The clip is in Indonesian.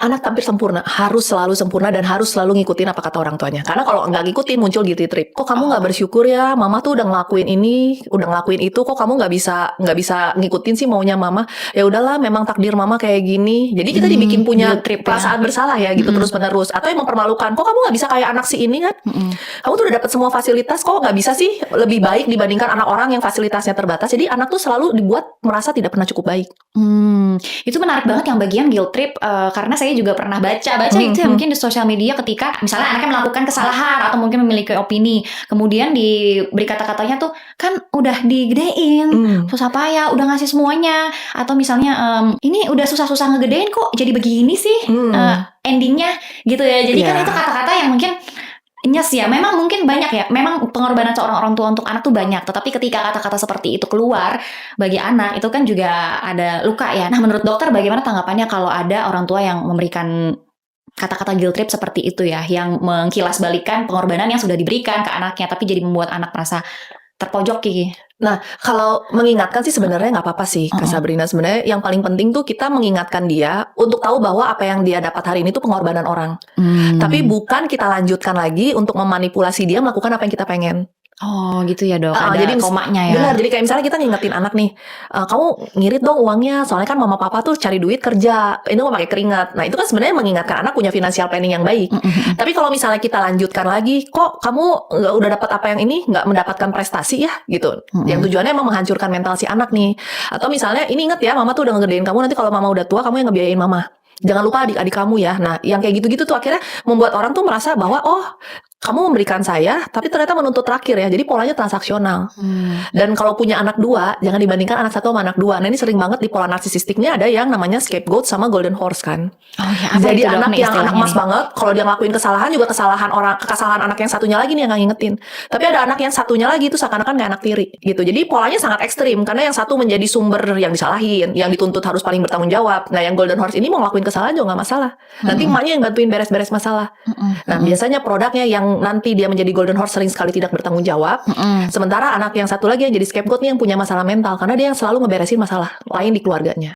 Anak tampil sempurna, harus selalu sempurna dan harus selalu ngikutin apa kata orang tuanya. Karena kalau nggak ngikutin muncul guilty trip. Kok kamu nggak bersyukur ya? Mama tuh udah ngelakuin ini, udah ngelakuin itu. Kok kamu nggak bisa ngikutin sih maunya mama? Ya udahlah, memang takdir mama kayak gini. Jadi kita dibikin punya Guilt trip ya. perasaan bersalah ya gitu terus menerus. Atau yang mempermalukan. Kok kamu nggak bisa kayak anak si ini kan? Kamu tuh udah dapat semua fasilitas. Kok nggak bisa sih lebih baik dibandingkan anak orang yang fasilitasnya terbatas? Jadi anak tuh selalu dibuat merasa tidak pernah cukup baik. Itu menarik banget yang bagian guilt trip, karena saya juga pernah baca itu ya mungkin di sosial media ketika misalnya anaknya melakukan kesalahan atau mungkin memiliki opini, kemudian diberi kata-katanya tuh kan udah digedein, susah payah, udah ngasih semuanya, atau misalnya ini udah susah-susah ngegedein kok jadi begini sih endingnya gitu ya. Jadi kan itu kata-kata yang mungkin nyes ya, memang mungkin banyak ya, memang pengorbanan seorang orang tua untuk anak tuh banyak, tetapi ketika kata-kata seperti itu keluar bagi anak itu kan juga ada luka ya. Nah, menurut dokter bagaimana tanggapannya kalau ada orang tua yang memberikan kata-kata guilt trip seperti itu ya, yang mengkilas balikan pengorbanan yang sudah diberikan ke anaknya tapi jadi membuat anak merasa terpojok Kiki? Nah, kalau mengingatkan sih sebenarnya nggak apa-apa sih, Kak Sabrina. Sebenarnya yang paling penting tuh kita mengingatkan dia untuk tahu bahwa apa yang dia dapat hari ini tuh pengorbanan orang. Tapi bukan kita lanjutkan lagi untuk memanipulasi dia melakukan apa yang kita pengen. Oh gitu ya dok, ada Jadi komanya ya. benar, jadi kayak misalnya kita ngingetin anak nih, kamu ngirit dong uangnya, soalnya kan mama papa tuh cari duit kerja, ini mau pakai keringat. Nah itu kan sebenarnya mengingatkan anak punya financial planning yang baik. Tapi kalau misalnya kita lanjutkan lagi, kok kamu nggak udah dapat apa yang ini, nggak mendapatkan prestasi ya gitu. Yang tujuannya emang menghancurkan mental si anak nih. Atau misalnya ini inget ya, mama tuh udah ngegedein kamu, nanti kalau mama udah tua kamu yang ngebiayain mama. Jangan lupa adik-adik kamu ya. Nah, yang kayak gitu-gitu tuh akhirnya membuat orang tuh merasa bahwa kamu memberikan saya, tapi ternyata menuntut terakhir ya. Jadi polanya transaksional. Dan kalau punya anak dua, jangan dibandingkan anak satu sama anak dua. Nah ini sering banget di pola narsisistiknya ada yang namanya scapegoat sama golden horse kan. Oh ya, jadi itu, anak nih, yang anak emas banget, kalau dia ngelakuin kesalahan juga kesalahan anak yang satunya lagi nih yang nggak ngingetin. Tapi ada anak yang satunya lagi itu seakan-akan kayak anak tiri gitu. Jadi polanya sangat ekstrim karena yang satu menjadi sumber yang disalahin, yang dituntut harus paling bertanggung jawab. Nah yang golden horse ini mau ngelakuin kesalahan juga nggak masalah. Nanti emaknya yang bantuin beres-beres masalah. Nah biasanya produknya yang nanti dia menjadi golden horse sering sekali tidak bertanggung jawab. Sementara anak yang satu lagi yang jadi scapegoat nih yang punya masalah mental karena dia yang selalu ngeberesin masalah lain di keluarganya.